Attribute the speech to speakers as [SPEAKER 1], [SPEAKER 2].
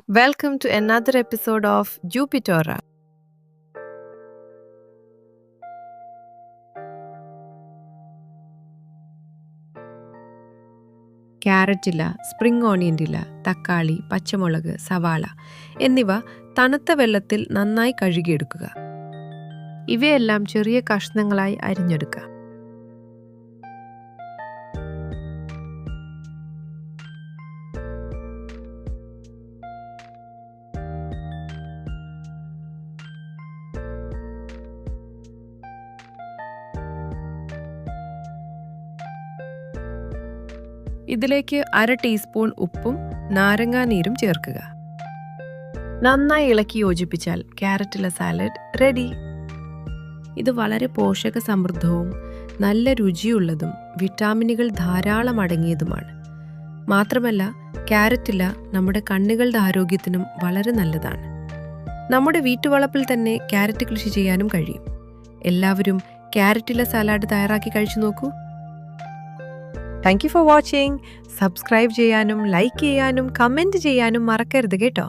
[SPEAKER 1] Welcome to another episode of Jupiter. Carrot ഇല, spring ഓണിയൻ്റെ ഇല, തക്കാളി, പച്ചമുളക്, സവാള എന്നിവ തണുത്ത വെള്ളത്തിൽ നന്നായി കഴുകിയെടുക്കുക. ഇവയെല്ലാം ചെറിയ കഷ്ണങ്ങളായി അരിഞ്ഞെടുക്കുക. ഇതിലേക്ക് 1/2 ടീസ്പൂൺ ഉപ്പും നാരങ്ങാനീരും ചേർക്കുക. നന്നായി ഇളക്കി യോജിപ്പിച്ചാൽ ക്യാരറ്റ് സാലഡ് റെഡി. ഇത് വളരെ പോഷക സമൃദ്ധവും നല്ല രുചിയുള്ളതും വിറ്റാമിനുകൾ ധാരാളം അടങ്ങിയതുമാണ്. മാത്രമല്ല ക്യാരറ്റ് നമ്മുടെ കണ്ണുകളുടെ ആരോഗ്യത്തിനും വളരെ നല്ലതാണ്. നമ്മുടെ വീട്ടുവളപ്പിൽ തന്നെ ക്യാരറ്റ് കൃഷി ചെയ്യാനും കഴിയും. എല്ലാവരും ക്യാരറ്റ് സാലഡ് തയ്യാറാക്കി കഴിച്ചു നോക്കൂ. Thank you for watching. Subscribe ചെയ്യാനും ലൈക്ക് ചെയ്യാനും കമൻറ്റ് ചെയ്യാനും മറക്കരുത് കേട്ടോ.